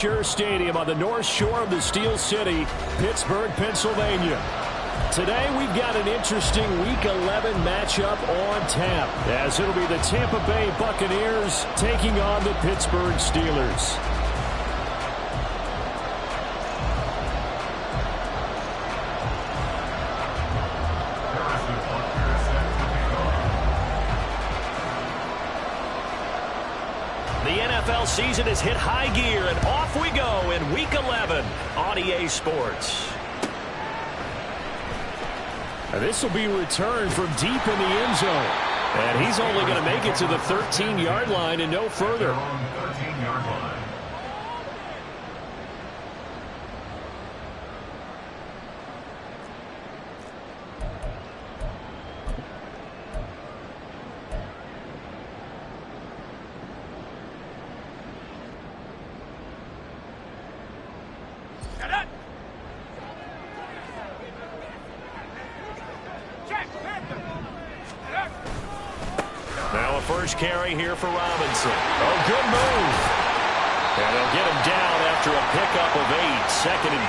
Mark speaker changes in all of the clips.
Speaker 1: Stadium on the north shore of the Steel City, Pittsburgh, Pennsylvania. Today we've got an interesting Week 11 matchup on tap, as it'll be the Tampa Bay Buccaneers taking on the Pittsburgh Steelers. NFL season has hit high gear, and off we go in Week 11 on EA Sports. This will be returned from deep in the end zone, and he's only going to make it to the 13-yard line and no further.
Speaker 2: 13-yard line.
Speaker 1: First carry here for Robinson. Oh, good move. And they'll get him down after a pickup of 8, 2nd and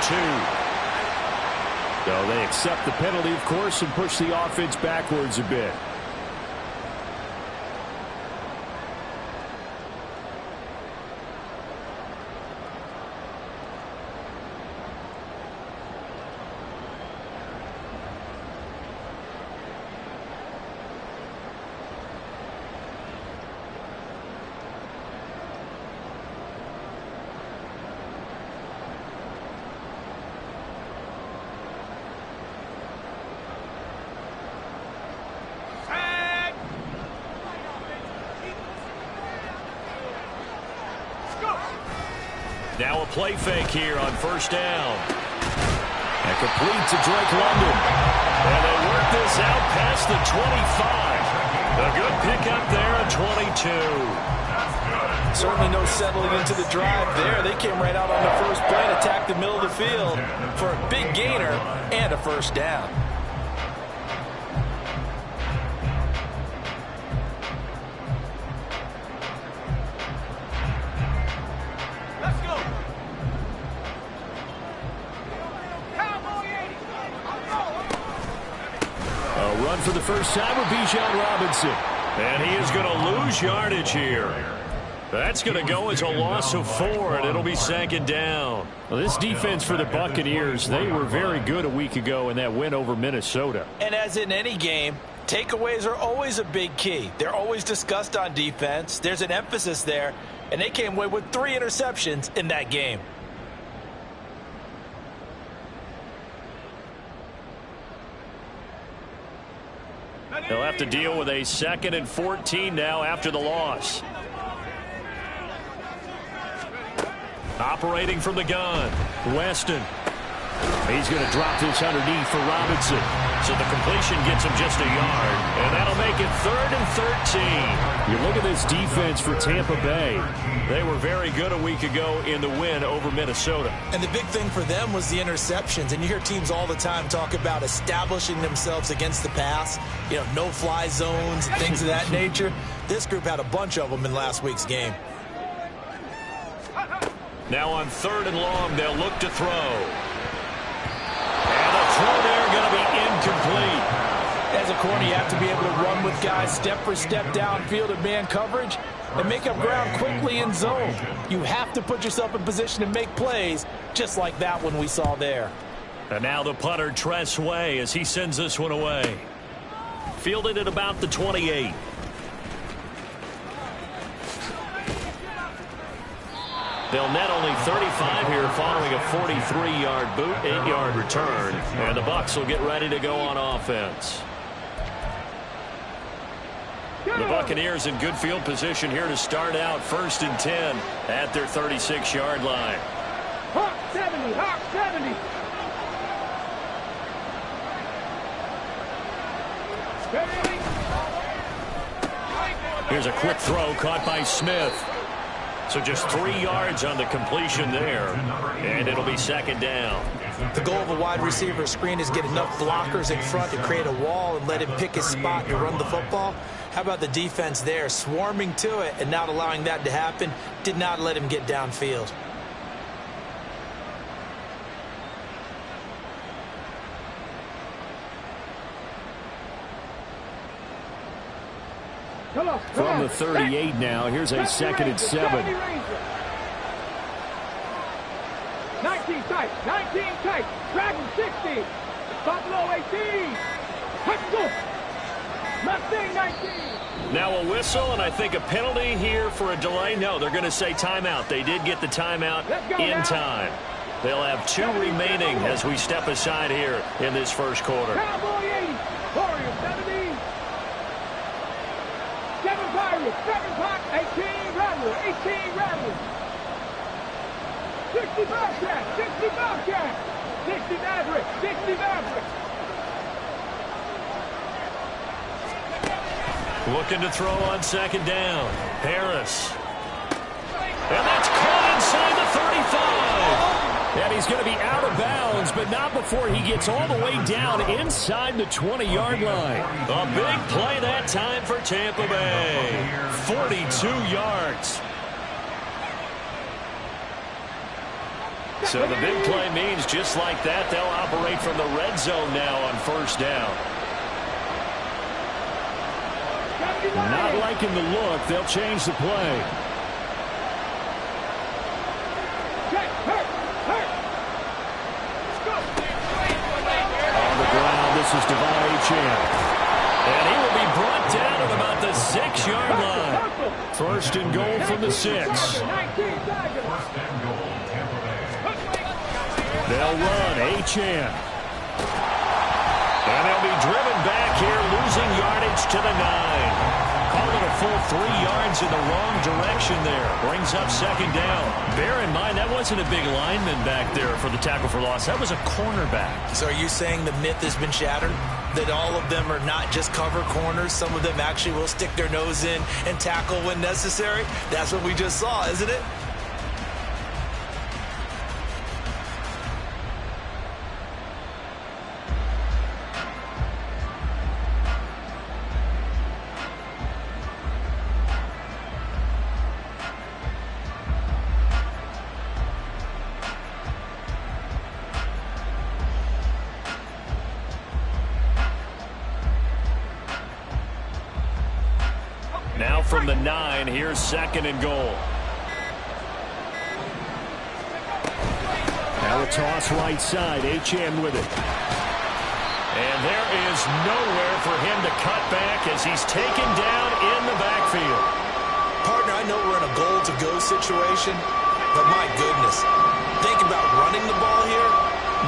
Speaker 1: 2. So they accept the penalty, of course, and push the offense backwards a bit. Now a play fake here on first down. And complete to Drake London. And they work this out past the 25. A good pickup there at 22.
Speaker 3: Certainly no settling into the drive there. They came right out on the first play and attacked the middle of the field for a big gainer and a first down.
Speaker 1: For the first time with Bijan Robinson. And he is going to lose yardage here. That's going to go as a loss of 4, and it'll be 2nd down. Well, this defense for the Buccaneers, they were very good a week ago in that win over Minnesota.
Speaker 3: And as in any game, takeaways are always a big key. They're always discussed on defense. There's an emphasis there, and they came away with 3 interceptions in that game.
Speaker 1: They'll have to deal with a 2nd and 14 now after the loss. Operating from the gun, Weston. He's going to drop this underneath for Robinson. So the completion gets him just a yard. And that'll make it 3rd and 13. You look at this defense for Tampa Bay. They were very good a week ago in the win over Minnesota.
Speaker 3: And the big thing for them was the interceptions. And you hear teams all the time talk about establishing themselves against the pass. You know, no-fly zones and things of that nature. This group had a bunch of them in last week's game.
Speaker 1: Now on 3rd and long, they'll look to throw. And the throw there going to be incomplete.
Speaker 3: As a corner, you have to be able to run with guys step for step downfield in man coverage and make up ground quickly in zone. You have to put yourself in position to make plays, just like that one we saw there.
Speaker 1: And now the punter, Tress Way, as he sends this one away. Fielded at about the 28. They'll net only 35 here following a 43-yard boot, 8-yard return. And the Bucs will get ready to go on offense. The Buccaneers in good field position here to start out 1st and 10 at their 36-yard line.
Speaker 4: Hawk 70, Hawk 70.
Speaker 1: Here's a quick throw caught by Smith. So just 3 yards on the completion there, and it'll be 2nd down.
Speaker 3: The goal of a wide receiver screen is get enough blockers in front to create a wall and let him pick his spot to run the football. How about the defense there, swarming to it and not allowing that to happen? Did not let him get downfield.
Speaker 1: From the 38 now, here's a second and 7.
Speaker 4: 19 tight, 19 tight, Dragon 60, Buffalo 18, Hector, Mustang 19.
Speaker 1: Now a whistle, and I think a penalty here for a delay. No, they're going to say timeout. They did get the timeout in time. They'll have 2 remaining as we step aside here in this first quarter.
Speaker 4: Cowboy 80, Warrior 70, 7 Pirates, 7 Pot, 18 Rattler, 18 Rattler. 60 Bobcat, 60 Bobcat, 60 Maverick, 60 Maverick.
Speaker 1: Looking to throw on second down. Harris. And that's caught inside the 35. And he's going to be out of bounds, but not before he gets all the way down inside the 20-yard line. A big play that time for Tampa Bay. 42 yards. So the big play means just like that, they'll operate from the red zone now on first down. Not liking the look. They'll change the play. On the ground, this is Devon Achane. And he will be brought down at about the 6-yard line. First and goal from the 6. They'll run Achane. And they'll be driven back here, losing yardage to the 9. Call it a full 3 yards in the wrong direction there. Brings up second down. Bear in mind, that wasn't a big lineman back there for the tackle for loss. That was a cornerback.
Speaker 3: So are you saying the myth has been shattered? That all of them are not just cover corners? Some of them actually will stick their nose in and tackle when necessary? That's what we just saw, isn't it?
Speaker 1: Now from the 9, here's second and goal. Now a toss right side. Achane with it. And there is nowhere for him to cut back as he's taken down in the backfield.
Speaker 3: Partner, I know we're in a goal-to-go situation, but my goodness, thinking about running the ball here,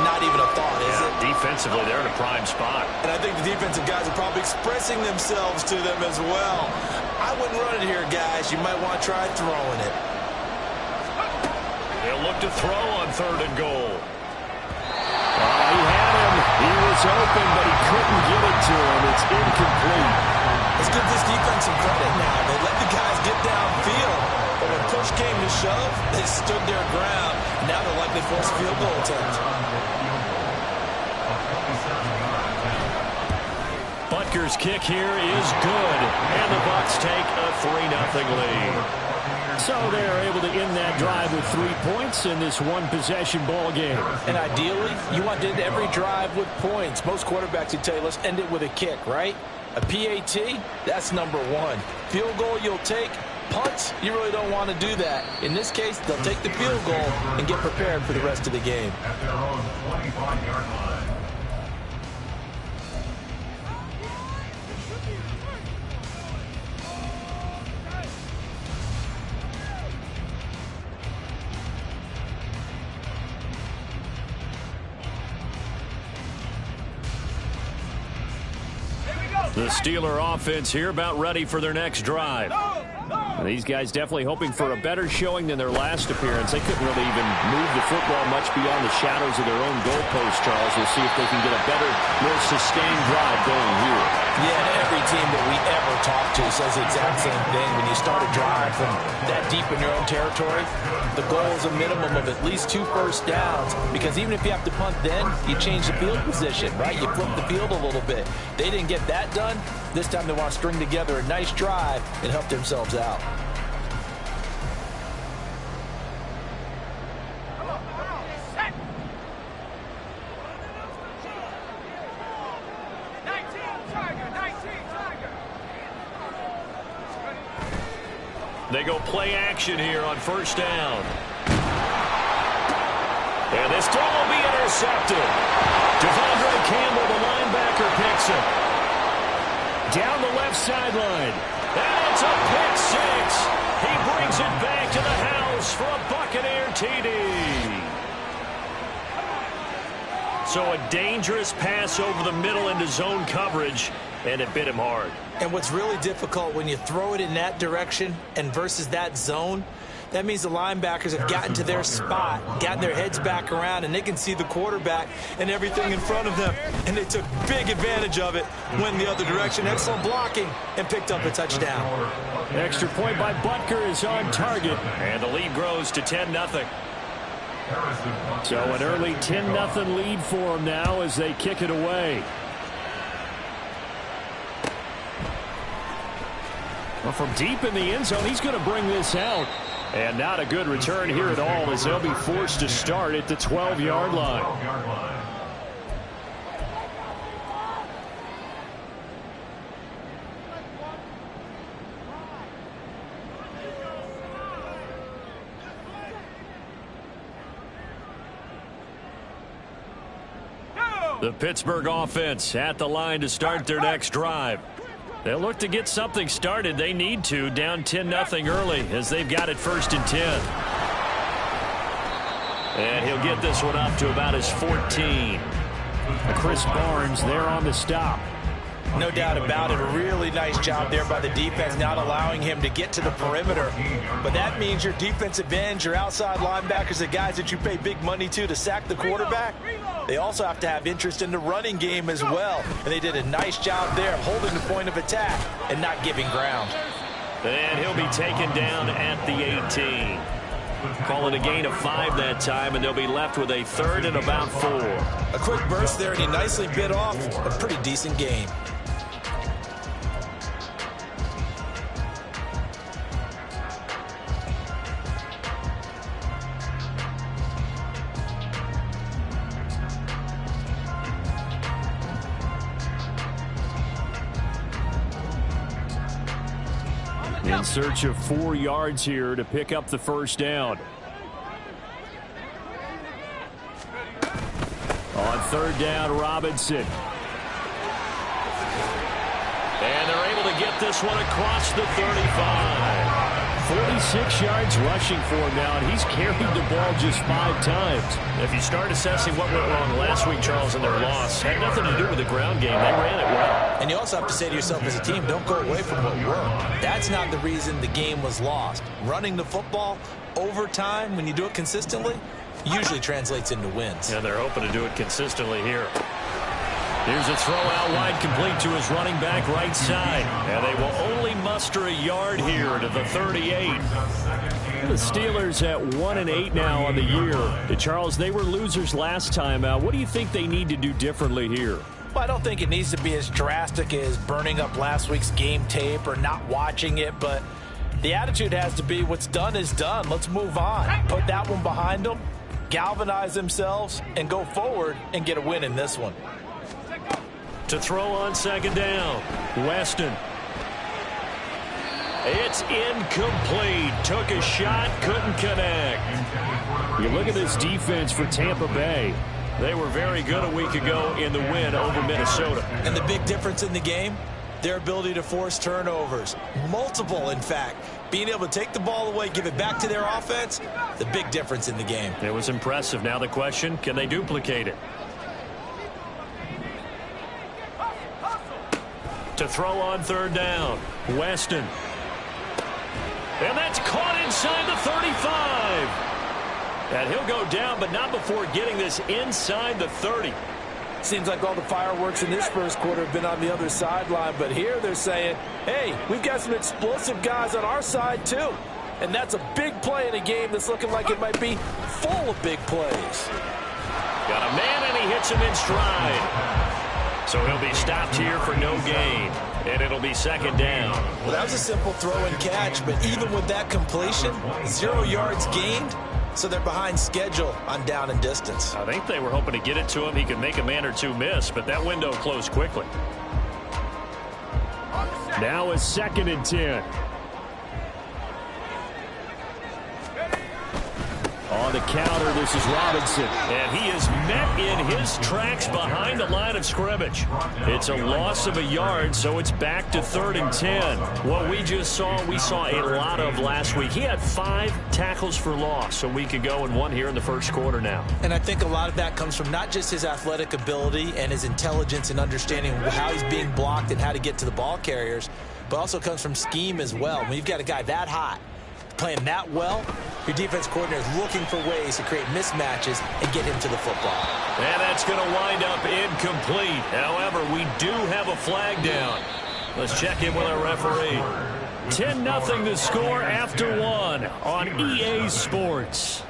Speaker 3: not even a thought, is it?
Speaker 1: Defensively, they're in a prime spot.
Speaker 3: And I think the defensive guys are probably expressing themselves to them as well. I wouldn't run it here, guys. You might want to try throwing it.
Speaker 1: They'll look to throw on third and goal. He had him. He was open, but he couldn't get it to him. It's incomplete.
Speaker 3: Let's give this defense some credit now. They let the guys get downfield. But when push came to shove, they stood their ground. Now they're likely to force a field goal attempt.
Speaker 1: Butker's kick here is good. And the Bucs take a 3-0 lead. So they're able to end that drive with 3 points in this one-possession ball game.
Speaker 3: And ideally, you want to end every drive with points. Most quarterbacks would tell you, let's end it with a kick, right? A PAT, that's number 1. Field goal you'll take. Punts, you really don't want to do that. In this case, they'll take the field goal and get prepared for the rest of the game.
Speaker 2: At their own 25-yard line.
Speaker 1: The Steeler offense here about ready for their next drive. And these guys definitely hoping for a better showing than their last appearance. They couldn't really even move the football much beyond the shadows of their own goalpost, Charles. We'll see if they can get a better, more sustained drive going here.
Speaker 3: Yeah, and every team that we ever talk to says the exact same thing. When you start a drive from that deep in your own territory, the goal is a minimum of at least 2 first downs. Because even if you have to punt then, you change the field position, right? You flip the field a little bit. They didn't get that done. This time they want to string together a nice drive and help themselves out.
Speaker 1: They go play action here on first down. And this throw will be intercepted. Devondre Campbell, the linebacker, picks it. Down the left sideline. And it's a pick six. He brings it back to the house for a Buccaneer TD. So a dangerous pass over the middle into zone coverage, and it bit him hard.
Speaker 3: And what's really difficult when you throw it in that direction and versus that zone, that means the linebackers have gotten to their spot, gotten their heads back around, and they can see the quarterback and everything in front of them. And they took big advantage of it, went the other direction. Excellent blocking, and picked up a touchdown.
Speaker 1: Extra point by Butker is on target, and the lead grows to 10-0. So an early 10-0 lead for them now as they kick it away. Well, from deep in the end zone, he's going to bring this out. And not a good return here at all as they'll be forced to start at the 12-yard line. The Pittsburgh offense at the line to start their next drive. They'll look to get something started. They need to, down 10-0 early as they've got it 1st and 10. And he'll get this one up to about his 14. Chris Barnes there on the stop.
Speaker 3: No doubt about it. A really nice job there by the defense, not allowing him to get to the perimeter. But that means your defensive ends, your outside linebackers, the guys that you pay big money to sack the quarterback, they also have to have interest in the running game as well. And they did a nice job there of holding the point of attack and not giving ground.
Speaker 1: And he'll be taken down at the 18. Call it a gain of 5 that time, and they'll be left with a 3rd and about 4.
Speaker 3: A quick burst there, and he nicely bit off a pretty decent game.
Speaker 1: In search of 4 yards here to pick up the first down. On 3rd down, Robinson. And they're able to get this one across the 35. 46 yards rushing for him now, and he's carried the ball just 5 times. If you start assessing what went wrong last week, Charles, in their loss, had nothing to do with the ground game. They ran it well.
Speaker 3: And you also have to say to yourself as a team, don't go away from what worked. That's not the reason the game was lost. Running the football over time, when you do it consistently, usually translates into wins.
Speaker 1: And they're hoping to do it consistently here. Here's a throw out wide, complete to his running back right side. And they will only muster a yard here to the 38. The Steelers at 1-8 now on the year. Charles, they were losers last time out. What do you think they need to do differently here?
Speaker 3: Well, I don't think it needs to be as drastic as burning up last week's game tape or not watching it, but the attitude has to be what's done is done. Let's move on. Put that one behind them, galvanize themselves, and go forward and get a win in this one.
Speaker 1: To throw on 2nd down, Weston. It's incomplete. Took a shot, couldn't connect. You look at this defense for Tampa Bay. They were very good a week ago in the win over Minnesota.
Speaker 3: And the big difference in the game, their ability to force turnovers. Multiple, in fact. Being able to take the ball away, give it back to their offense, the big difference in the game.
Speaker 1: It was impressive. Now the question, can they duplicate it? To throw on 3rd down, Weston. And that's caught inside the 35. And he'll go down, but not before getting this inside the 30.
Speaker 3: Seems like all the fireworks in this first quarter have been on the other sideline, but here they're saying, hey, we've got some explosive guys on our side too. And that's a big play in a game that's looking like it might be full of big plays.
Speaker 1: Got a man, and he hits him in stride. So he'll be stopped here for no gain, and it'll be 2nd down.
Speaker 3: Well, that was a simple throw and catch, but even with that completion, 0 yards gained, so they're behind schedule on down and distance.
Speaker 1: I think they were hoping to get it to him. He could make a man or two miss, but that window closed quickly. Now is 2nd and 10. On the counter, this is Robinson. And he is met in his tracks behind the line of scrimmage. It's a loss of a yard, so it's back to 3rd and 10. What we just saw, we saw a lot of last week. He had 5 tackles for loss a week ago and 1 here in the first quarter now.
Speaker 3: And I think a lot of that comes from not just his athletic ability and his intelligence and understanding how he's being blocked and how to get to the ball carriers, but also comes from scheme as well. When you've got a guy that hot, playing that well, your defense coordinator is looking for ways to create mismatches and get him to the football.
Speaker 1: And that's going to wind up incomplete. However, we do have a flag down. Let's check in with our referee. 10-0 the score after 1 on EA Sports.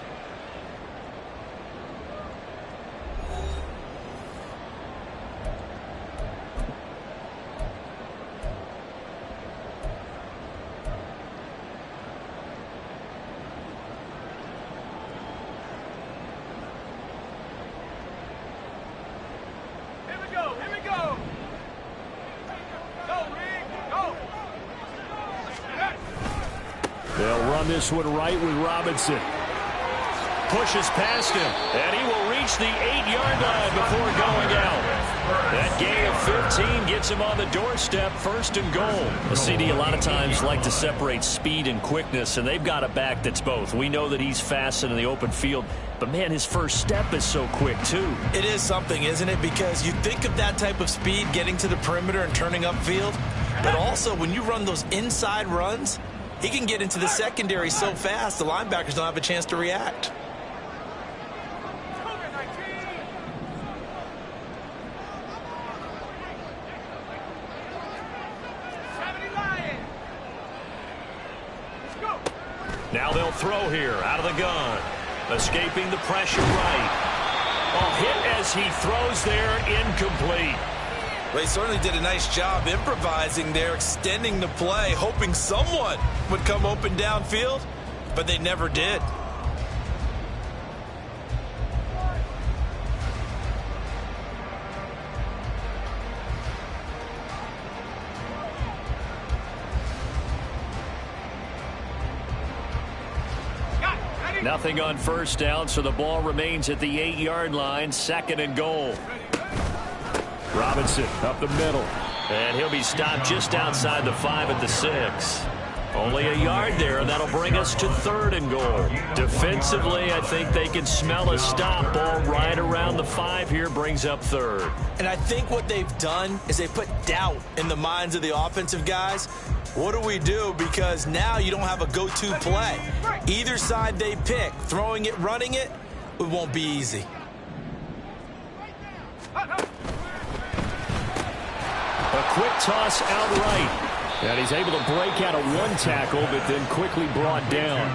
Speaker 1: They'll run this one right with Robinson. Pushes past him, and he will reach the 8-yard line before going out. That gain of 15 gets him on the doorstep, 1st and goal. The CD a lot of times like to separate speed and quickness, and they've got a back that's both. We know that he's fast in the open field, but, man, his first step is so quick, too.
Speaker 3: It is something, isn't it? Because you think of that type of speed getting to the perimeter and turning upfield, but also when you run those inside runs, he can get into the secondary so fast the linebackers don't have a chance to react.
Speaker 1: Now they'll throw here out of the gun. Escaping the pressure right. A hit as he throws there, incomplete.
Speaker 3: Well, he certainly did a nice job improvising there, extending the play, hoping someone would come open downfield, but they never did.
Speaker 1: Nothing on first down, so the ball remains at the 8-yard line, 2nd and goal. Robinson up the middle. And he'll be stopped just outside the 5 at the 6. Only a yard there, and that'll bring us to 3rd and goal. Defensively, I think they can smell a stop. Ball right around the 5 here brings up 3rd.
Speaker 3: And I think what they've done is they put doubt in the minds of the offensive guys. What do we do? Because now you don't have a go-to play. Either side they pick, throwing it, running it, it won't be easy.
Speaker 1: A quick toss outright. And he's able to break out of 1 tackle, but then quickly brought down.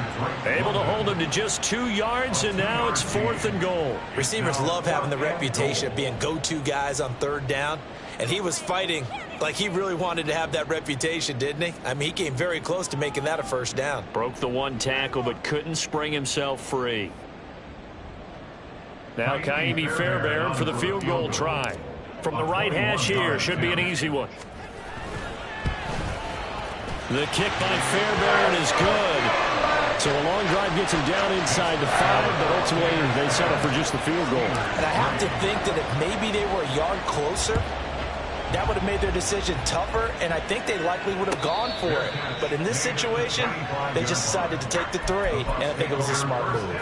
Speaker 1: Able to hold him to just 2 yards, and now it's 4th and goal.
Speaker 3: Receivers love having the reputation of being go-to guys on 3rd down. And he was fighting like he really wanted to have that reputation, didn't he? I mean, he came very close to making that a 1st down.
Speaker 1: Broke the 1 tackle, but couldn't spring himself free. Now Kaimi Fairbairn for the field goal try. From the right hash here, should be an easy one. The kick by Fairbairn is good. So a long drive gets him down inside the 5, but ultimately they settle for just the field goal.
Speaker 3: And I have to think that if maybe they were a yard closer, that would have made their decision tougher, and I think they likely would have gone for it. But in this situation, they just decided to take the 3, and I think it was a smart move.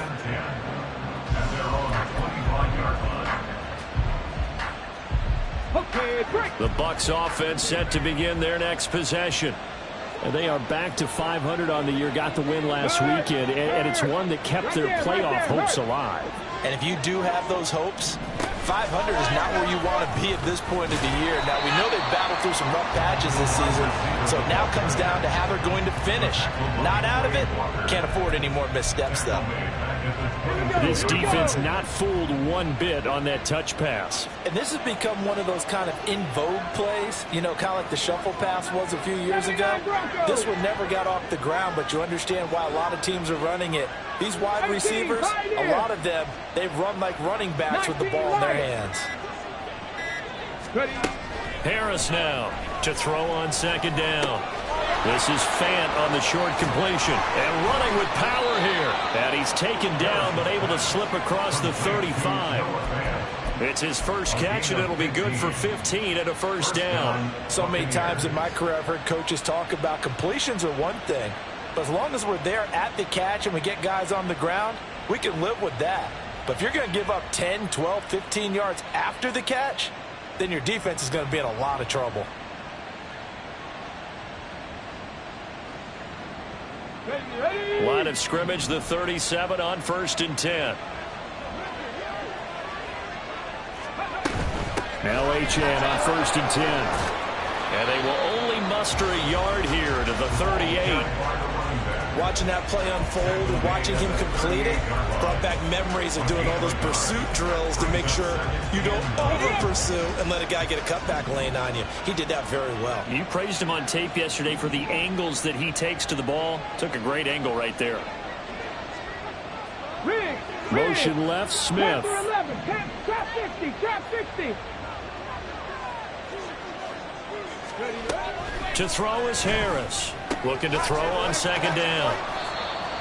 Speaker 1: The Bucs offense set to begin their next possession. And they are back to 500 on the year, got the win last weekend, and it's one that kept their playoff hopes alive.
Speaker 3: And if you do have those hopes, 500 is not where you want to be at this point of the year. Now, we know they've battled through some rough patches this season, so it now comes down to how they're going to finish. Not out of it. Can't afford any more missteps, though.
Speaker 1: This defense not fooled one bit on that touch pass.
Speaker 3: And this has become one of those kind of in vogue plays, you know, kind of like the shuffle pass was a few years ago. This one never got off the ground, but you understand why a lot of teams are running it. These wide receivers, a lot of them, they've run like running backs with the ball in their hands.
Speaker 1: Harris now to throw on 2nd down. This is Fant on the short completion and running with power here. And he's taken down but able to slip across the 35. It's his first catch, and it'll be good for 15 and a first down.
Speaker 3: So many times in my career I've heard coaches talk about completions are one thing, but as long as we're there at the catch and we get guys on the ground, we can live with that. But if you're going to give up 10, 12, 15 yards after the catch, then your defense is going to be in a lot of trouble.
Speaker 1: Line of scrimmage, the 37 on 1st and 10. Now Achane on 1st and 10. And they will only muster a yard here to the 38.
Speaker 3: Watching that play unfold and watching him complete it brought back memories of doing all those pursuit drills to make sure you don't over-pursue and let a guy get a cutback lane on you. He did that very well.
Speaker 1: You praised him on tape yesterday for the angles that he takes to the ball. Took a great angle right there. Motion left, Smith.
Speaker 4: Trap 50, trap 50.
Speaker 1: To throw is Harris. Looking to throw on 2nd down.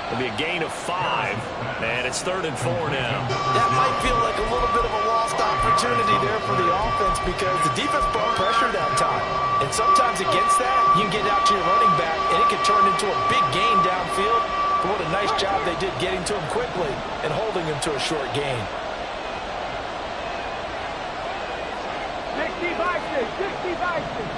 Speaker 1: It'll be a gain of 5, and it's 3rd and 4 now.
Speaker 3: That might feel like a little bit of a lost opportunity there for the offense because the defense brought pressure that time. And sometimes against that, you can get out to your running back, and it can turn into a big gain downfield. But what a nice job they did getting to him quickly and holding him to a short gain.
Speaker 4: 60 boxes, 60 boxes.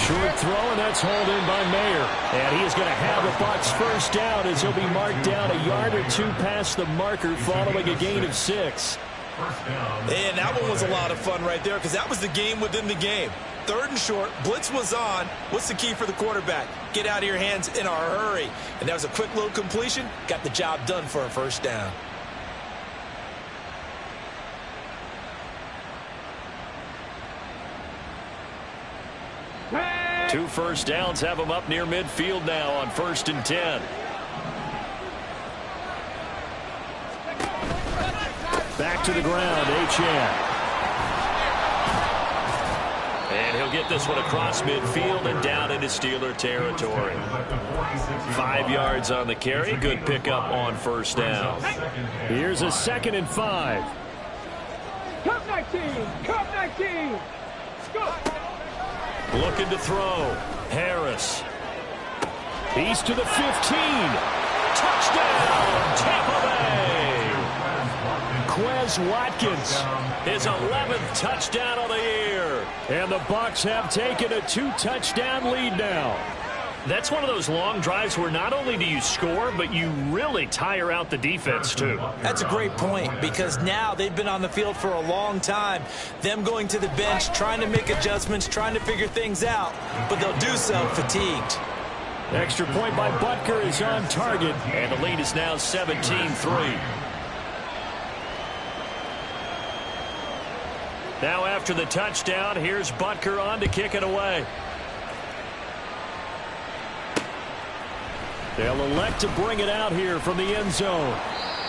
Speaker 1: Short throw, and that's hauled in by Mayer. And he is going to have the Bucs first down as he'll be marked down a yard or two past the marker following a gain of 6.
Speaker 3: And that one was a lot of fun right there because that was the game within the game. 3rd and short, blitz was on. What's the key for the quarterback? Get out of your hands in a hurry. And that was a quick little completion. Got the job done for a first down.
Speaker 1: Two first downs have him up near midfield now on 1st and 10. Back to the ground, Achane. And he'll get this one across midfield and down into Steeler territory. 5 yards on the carry. Good pickup on first down. Here's a 2nd and 5.
Speaker 4: Cup 19, Cup 19. Go.
Speaker 1: Looking to throw. Harris. He's to the 15. Touchdown, Tampa Bay. Quez Watkins, his 11th touchdown of the year. And the Bucs have taken a 2-touchdown lead now. That's one of those long drives where not only do you score, but you really tire out the defense, too.
Speaker 3: That's a great point because now they've been on the field for a long time. Them going to the bench, trying to make adjustments, trying to figure things out, but they'll do so fatigued.
Speaker 1: Extra point by Butker is on target, and the lead is now 17-3. Now after the touchdown, here's Butker on to kick it away. They'll elect to bring it out here from the end zone.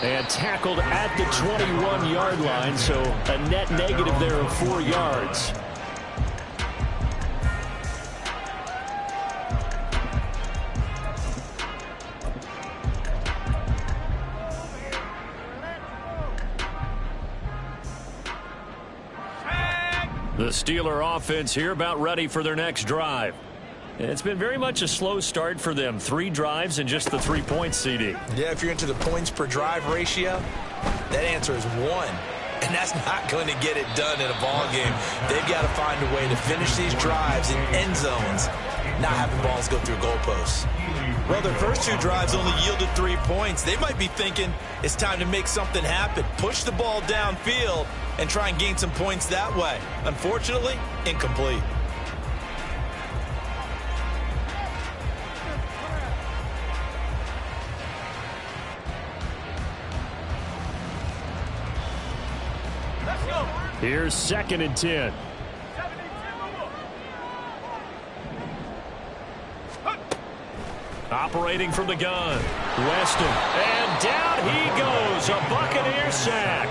Speaker 1: And tackled at the 21-yard line, so a net negative there of 4 yards. The Steeler offense here about ready for their next drive. It's been very much a slow start for them. 3 drives and just the 3 points, CD.
Speaker 3: Yeah, if you're into the points per drive ratio, that answer is 1. And that's not going to get it done in a ball game. They've got to find a way to finish these drives in end zones, not having balls go through goalposts. Well, their first 2 drives only yielded 3 points. They might be thinking it's time to make something happen. Push the ball downfield and try and gain some points that way. Unfortunately, incomplete.
Speaker 1: Here's 2nd and 10. Operating from the gun. Weston. And down he goes. A Buccaneer sack.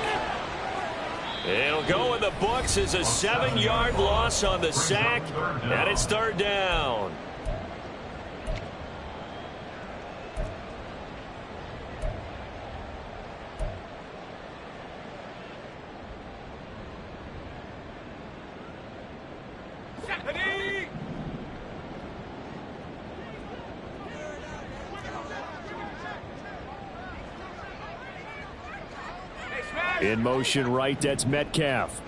Speaker 1: It'll go in the books as a 7-yard loss on the sack, and it's third down. In motion right, that's Metcalf.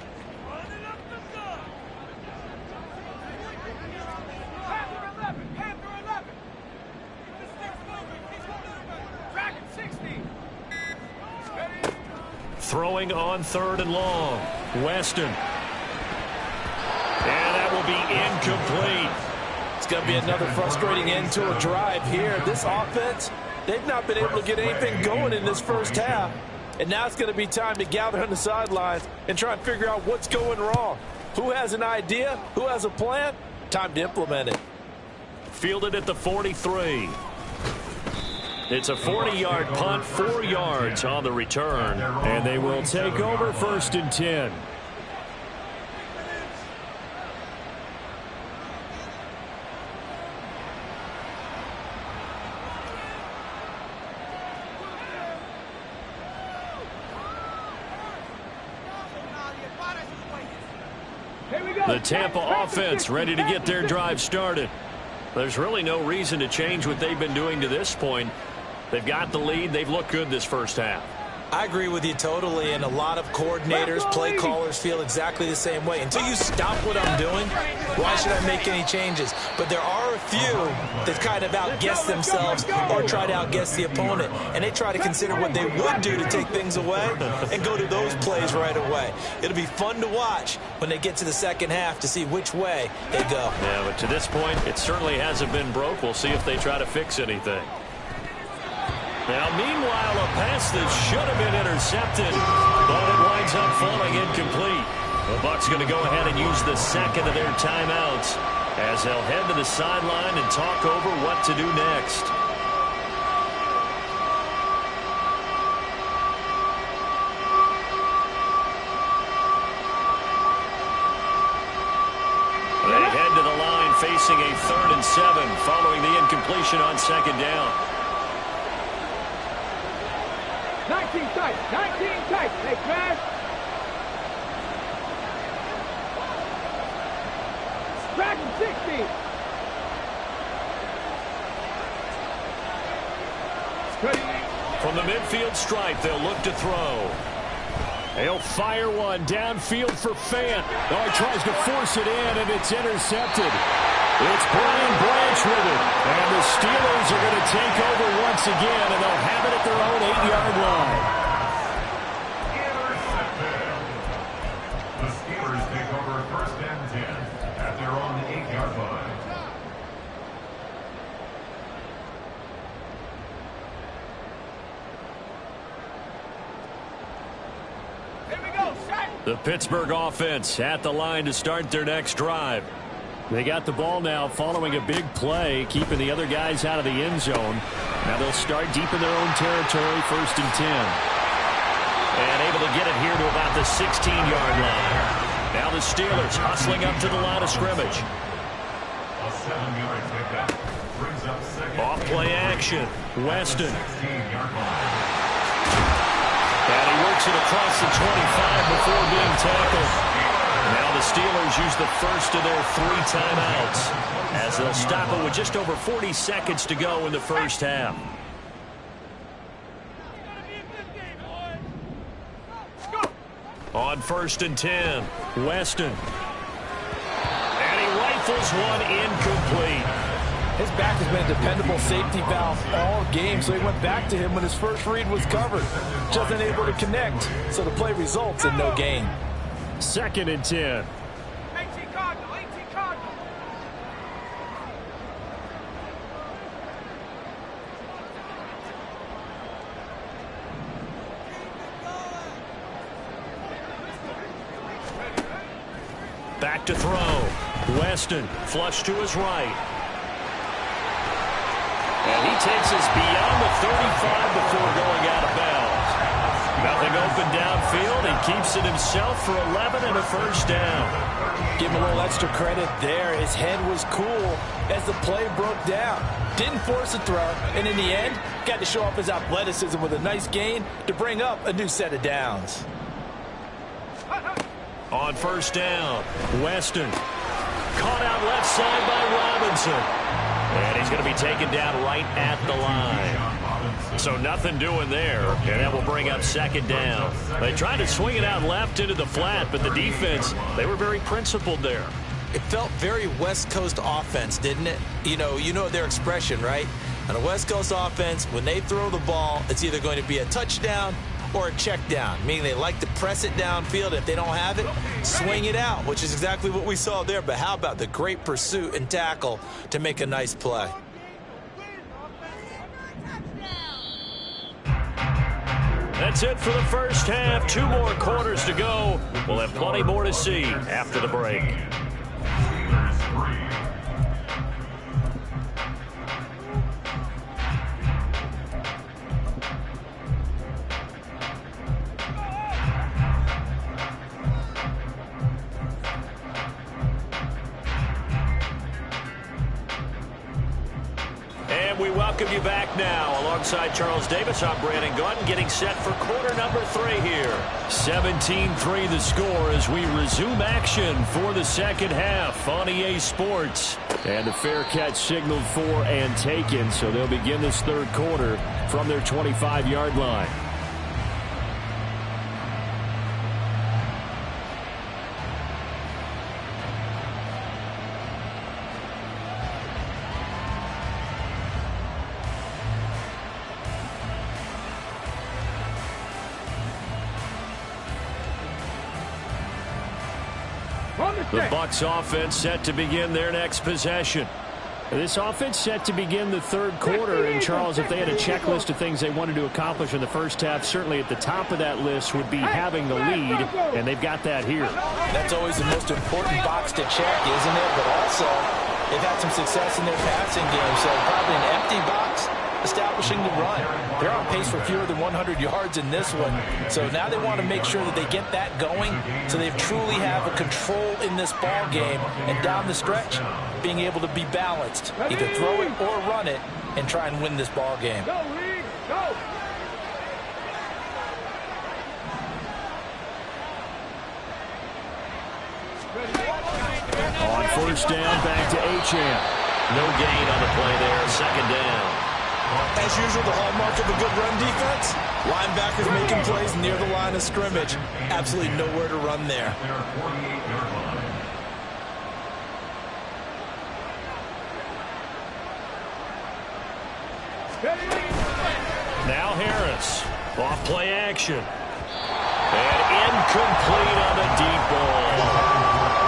Speaker 1: Throwing on third and long. Weston. And that will be incomplete.
Speaker 3: It's going to be another frustrating end to a drive here. This offense, they've not been able to get anything going in this first half. And now it's going to be time to gather on the sidelines and try and figure out what's going wrong. Who has an idea? Who has a plan? Time to implement it.
Speaker 1: Fielded at the 43. It's a 40-yard punt, 4 yards on the return. And they will take over first and 10. The Tampa offense ready to get their drive started. There's really no reason to change what they've been doing to this point. They've got the lead. They've looked good this first half.
Speaker 3: I agree with you totally, and a lot of coordinators, play callers feel exactly the same way. Until you stop what I'm doing, why should I make any changes? But there are a few that kind of outguess themselves or try to outguess the opponent, and they try to consider what they would do to take things away and go to those plays right away. It'll be fun to watch when they get to the second half to see which way they go.
Speaker 1: Yeah, but to this point, it certainly hasn't been broke. We'll see if they try to fix anything. Now, meanwhile, a pass that should have been intercepted, but it winds up falling incomplete. The Bucs going to go ahead and use the second of their timeouts as they'll head to the sideline and talk over what to do next. They head to the line facing a 3rd and 7 following the incompletion on second down.
Speaker 4: 19 tight, 19 tight. Hey, Smash. Dragon 60.
Speaker 1: From the midfield stripe, they'll look to throw. They'll fire one downfield for Fant. Oh, he tries to force it in, and it's intercepted. It's Brian Branch with it. And the Steelers are going to take over once again, and they'll have it at their own 8-yard line.
Speaker 2: Intercepted. The Steelers take over first and 10 at their own 8-yard line.
Speaker 1: The Pittsburgh offense at the line to start their next drive. They got the ball now following a big play, keeping the other guys out of the end zone. Now they'll start deep in their own territory, first and 10. And able to get it here to about the 16-yard line. Now the Steelers hustling up to the line of scrimmage.
Speaker 2: A 7-yard pickup brings up second.
Speaker 1: Off play action. Weston.
Speaker 2: 16-yard line.
Speaker 1: And he works it across the 25 before being tackled. Now the Steelers use the first of their 3 timeouts as they'll stop it with just over 40 seconds to go in the first half. On first and 10, Weston. And he rifles one incomplete.
Speaker 3: His back has been a dependable safety valve all game, so he went back to him when his first read was covered. Just unable to connect, so the play results in no gain.
Speaker 1: Second and 10.
Speaker 4: 18 Cardinal, 18 Cardinal.
Speaker 1: Back to throw. Weston, flush to his right. And he takes us beyond the 35 before going out of bounds. Nothing open downfield. He keeps it himself for 11 and a first down.
Speaker 3: Give him a little extra credit there. His head was cool as the play broke down. Didn't force a throw, and in the end, got to show off his athleticism with a nice gain to bring up a new set of downs.
Speaker 1: On first down, Weston. Caught out left side by Robinson. And he's going to be taken down right at the line. So nothing doing there, and that will bring up second down. They tried to swing it out left into the flat, but the defense, they were very principled there.
Speaker 3: It felt very West Coast offense, didn't it? You know their expression, right? On a West Coast offense, when they throw the ball, it's either going to be a touchdown or a check down, meaning they like to press it downfield. If they don't have it, swing it out, which is exactly what we saw there. But how about the great pursuit and tackle to make a nice play?
Speaker 1: That's it for the first half. 2 more quarters to go. We'll have plenty more to see after the break. We welcome you back now. Alongside Charles Davis, I'm Brandon Gaudin, getting set for quarter number 3 here. 17-3 the score as we resume action for the second half on EA Sports. And the fair catch signaled for and taken, so they'll begin this third quarter from their 25-yard line. The Bucs offense set to begin their next possession. This offense set to begin the third quarter. And, Charles, if they had a checklist of things they wanted to accomplish in the first half, certainly at the top of that list would be having the lead, and they've got that here.
Speaker 3: That's always the most important box to check, isn't it? But also, they've had some success in their passing game, so probably an empty box establishing the run. They're on pace for fewer than 100 yards in this one. So now they want to make sure that they get that going so they truly have a control in this ball game. And down the stretch, being able to be balanced. Either throw it or run it and try and win this ball game.
Speaker 4: Go, Lee, go!
Speaker 1: On first down, back to Achane. No gain on the play there, second down.
Speaker 3: As usual, the hallmark of a good run defense, linebackers making plays near the line of scrimmage. Absolutely nowhere to run there.
Speaker 1: Now Harris, off play action. And incomplete on the deep ball.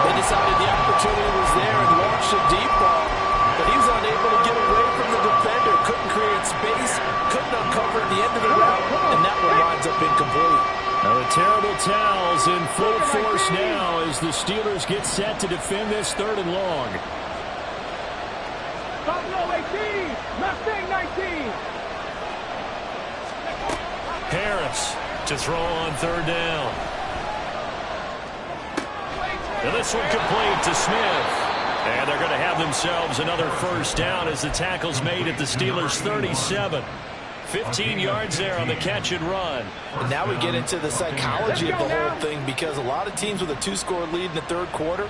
Speaker 3: They decided the opportunity was there and launched a deep ball, but he was unable to get away from the defender. Couldn't create space, couldn't uncover at the end of the route, and that one winds up incomplete.
Speaker 1: Now the terrible towels in full force now as the Steelers get set to defend this third and long.
Speaker 4: Buffalo 18, Mustang 19.
Speaker 1: Harris to throw on third down. And this one complete to Smith. And they're going to have themselves another first down as the tackle's made at the Steelers' 37. 15 yards there on the catch and run.
Speaker 3: And now we get into the psychology of the whole thing, because a lot of teams with a 2-score lead in the third quarter,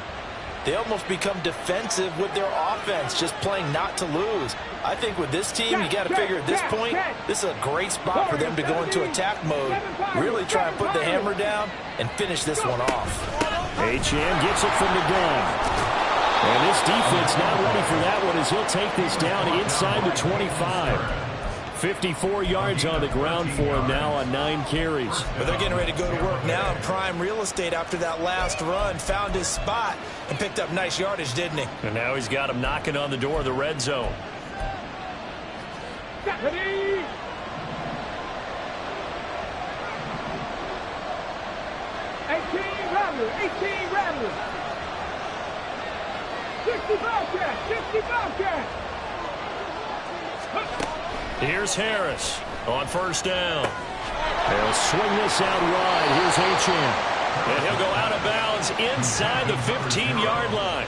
Speaker 3: they almost become defensive with their offense, just playing not to lose. I think with this team, you got to figure at this point, this is a great spot for them to go into attack mode, really try and put the hammer down and finish this one off.
Speaker 1: Achane gets it from the gun. And this defense not ready for that one as he'll take this down inside the 25. 54 yards on the ground for him now on 9 carries.
Speaker 3: But they're getting ready to go to work now in prime real estate after that last run. Found his spot and picked up nice yardage, didn't he?
Speaker 1: And now he's got him knocking on the door of the red zone.
Speaker 4: Ready? 18 Rattler. 60 Bobcat.
Speaker 1: Here's Harris on first down. They'll swing this out wide. Here's Achane. And he'll go out of bounds inside the 15-yard line.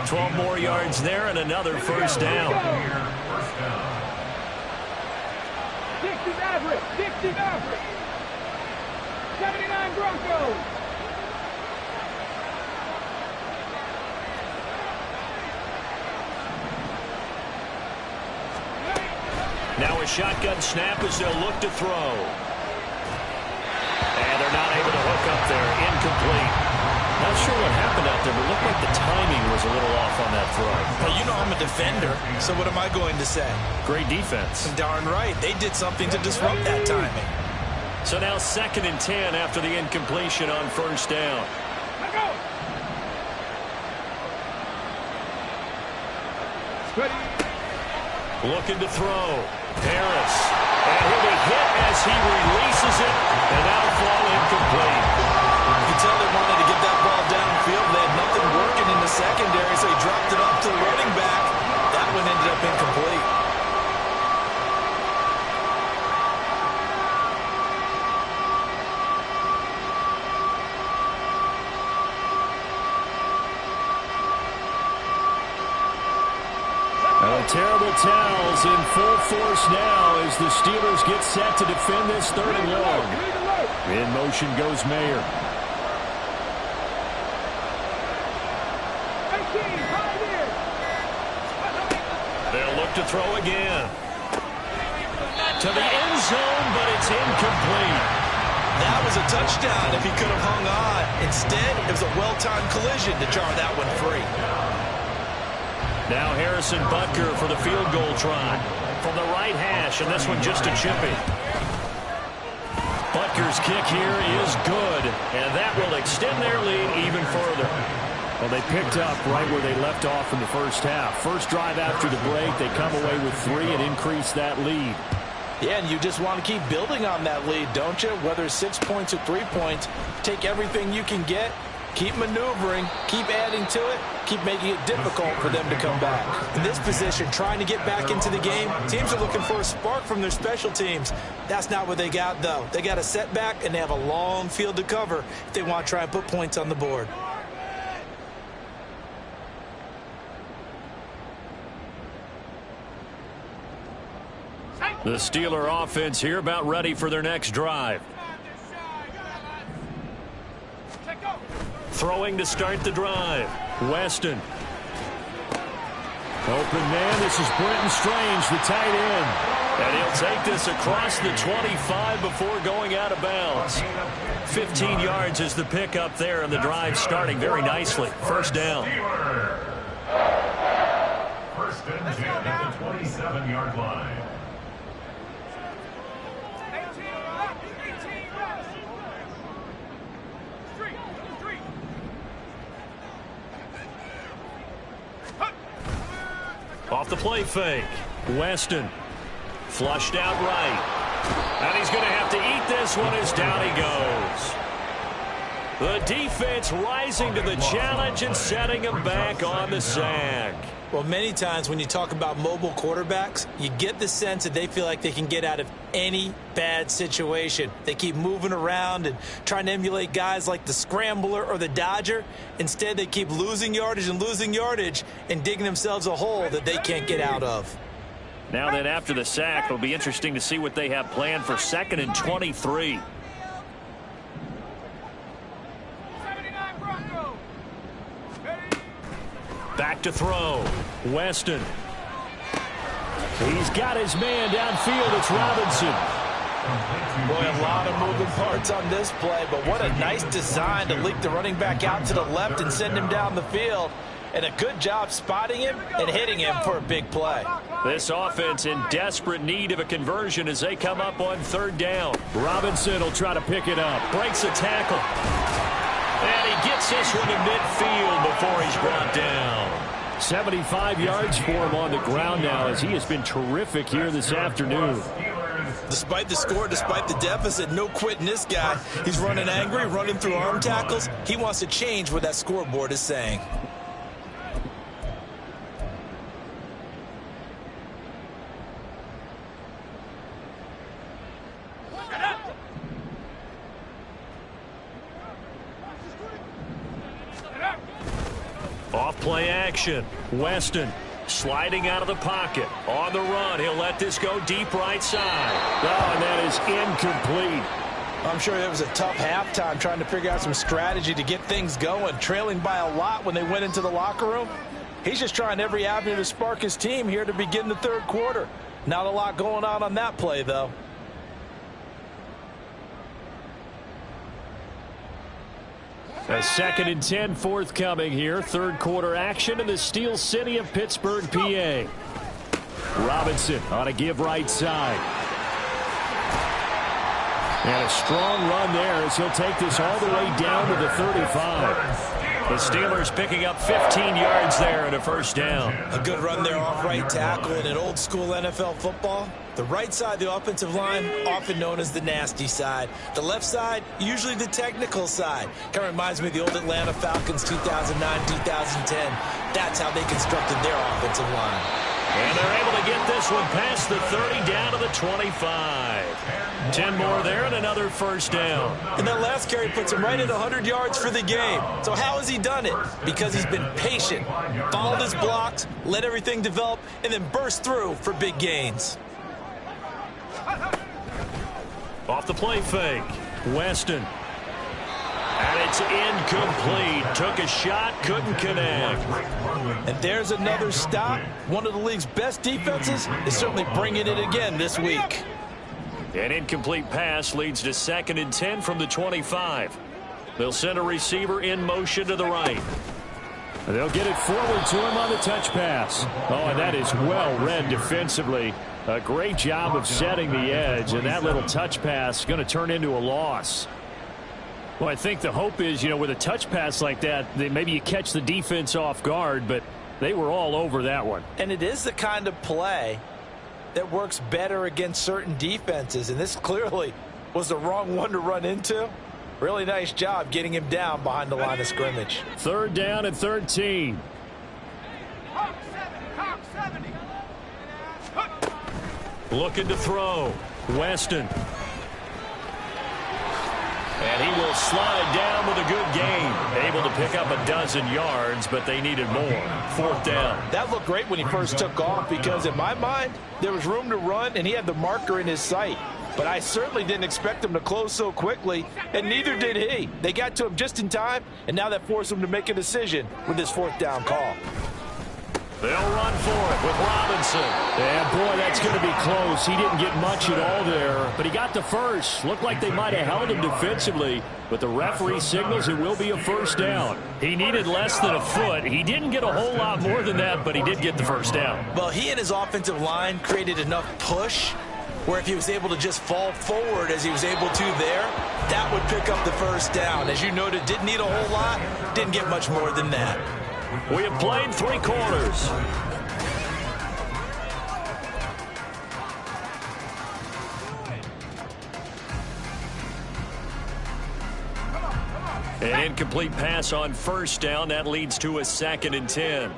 Speaker 1: 12 more yards there and another first down.
Speaker 4: 60 Maverick, 60 Maverick. 79 Broncos.
Speaker 1: Now a shotgun snap as they'll look to throw. And they're not able to hook up there. Incomplete. Not sure what happened out there, but it looked like the timing was a little off on that throw.
Speaker 3: Well, you know I'm a defender, so what am I going to say?
Speaker 1: Great defense.
Speaker 3: Darn right. They did something to disrupt that timing.
Speaker 1: So now 2nd and 10 after the incompletion on first down.
Speaker 4: Let go. Ready.
Speaker 1: Looking to throw. Harris. And he'll be hit as he releases it. And that'll fall incomplete.
Speaker 3: You can tell they wanted to get that ball downfield. They had nothing working in the secondary, so he dropped it off to the running back. That one ended up incomplete.
Speaker 1: Terrible towels in full force now as the Steelers get set to defend this 3rd and long. In motion goes Mayer.
Speaker 4: 18, high in.
Speaker 1: They'll look to throw again. To the end zone, but it's incomplete.
Speaker 3: That was a touchdown if he could have hung on. Instead, it was a well-timed collision to jar that one free.
Speaker 1: Now Harrison Butker for the field goal try from the right hash, and this one just a chippy. Butker's kick here is good, and that will extend their lead even further. Well, they picked up right where they left off in the first half. First drive after the break, they come away with 3 and increase that lead.
Speaker 3: Yeah, and you just want to keep building on that lead, don't you? Whether it's 6 points or 3 points, take everything you can get. Keep maneuvering, keep adding to it, keep making it difficult for them to come back. In this position, trying to get back into the game, teams are looking for a spark from their special teams. That's not what they got, though. They got a setback, and they have a long field to cover if they want to try and put points on the board.
Speaker 1: The Steeler offense here about ready for their next drive. Throwing to start the drive. Weston. Open man, this is Brenton Strange, the tight end. And he'll take this across the 25 before going out of bounds. 15 yards is the pickup there, and the drive starting very nicely. First down.
Speaker 2: First and 10 at the 27-yard line.
Speaker 1: Off the play fake. Weston. Flushed out right. And he's going to have to eat this one as down he goes. The defense rising to the challenge and setting him back on the sack.
Speaker 3: Well, many times when you talk about mobile quarterbacks, you get the sense that they feel like they can get out of any bad situation. They keep moving around and trying to emulate guys like the Scrambler or the Dodger. Instead, they keep losing yardage and digging themselves a hole that they can't get out of.
Speaker 1: Now then, after the sack, it'll be interesting to see what they have planned for 2nd and 23. Back to throw. Weston. He's got his man downfield. It's Robinson.
Speaker 3: Boy, a lot of moving parts on this play, but what a nice design to leak the running back out to the left and send him down the field. And a good job spotting him and hitting him for a big play.
Speaker 1: This offense in desperate need of a conversion as they come up on 3rd down. Robinson will try to pick it up. Breaks a tackle. And he gets this one to midfield before he's brought down. 75 yards for him on the ground now as he has been terrific here this afternoon.
Speaker 3: Despite the score, despite the deficit, no quitting this guy. He's running angry, running through arm tackles. He wants to change what that scoreboard is saying.
Speaker 1: Play action. Weston sliding out of the pocket. On the run, he'll let this go deep right side. Oh, and that is incomplete.
Speaker 3: I'm sure it was a tough halftime trying to figure out some strategy to get things going, trailing by a lot when they went into the locker room. He's just trying every avenue to spark his team here to begin the third quarter. Not a lot going on that play, though.
Speaker 1: A 2nd and 10 forthcoming here. Third quarter action in the Steel City of Pittsburgh, PA. Robinson on a give right side. And a strong run there as he'll take this all the way down to the 35. The Steelers picking up 15 yards there and a first down.
Speaker 3: A good run there off right tackle in an old school NFL football. The right side of the offensive line, often known as the nasty side. The left side, usually the technical side. Kind of reminds me of the old Atlanta Falcons 2009-2010. That's how they constructed their offensive line.
Speaker 1: And they're able to get this one past the 30 down to the 25. 10 more there and another first down.
Speaker 3: And that last carry puts him right at 100 yards for the game. So how has he done it? Because he's been patient, followed his blocks, let everything develop, and then burst through for big gains.
Speaker 1: Off the play fake, Weston. And it's incomplete. Took a shot, couldn't connect.
Speaker 3: And there's another stop. One of the league's best defenses is certainly bringing it again this week.
Speaker 1: An incomplete pass leads to 2nd and 10 from the 25. They'll send a receiver in motion to the right. They'll get it forward to him on the touch pass. Oh, and that is well read defensively. A great job of setting the edge, and that little touch pass is going to turn into a loss. Well, I think the hope is, with a touch pass like that, maybe you catch the defense off guard, but they were all over that one.
Speaker 3: And it is the kind of play that works better against certain defenses, and this clearly was the wrong one to run into. Really nice job getting him down behind the line of scrimmage.
Speaker 1: 3rd down and 13. Looking to throw. Weston. And he will slide down with a good gain. Able to pick up a dozen yards, but they needed more. 4th down.
Speaker 3: That looked great when he first took off because, in my mind, there was room to run, and he had the marker in his sight. But I certainly didn't expect him to close so quickly, and neither did he. They got to him just in time, and now that forced him to make a decision with this 4th down call.
Speaker 1: They'll run for it with Robinson. And, boy, that's going to be close. He didn't get much at all there, but he got the first. Looked like they might have held him defensively, but the referee signals it will be a first down. He needed less than a foot. He didn't get a whole lot more than that, but he did get the first down.
Speaker 3: Well, he and his offensive line created enough push where if he was able to just fall forward as he was able to there, that would pick up the first down. As you noted, didn't need a whole lot, didn't get much more than that.
Speaker 1: We have played 3 quarters. An incomplete pass on first down. That leads to a 2nd and 10.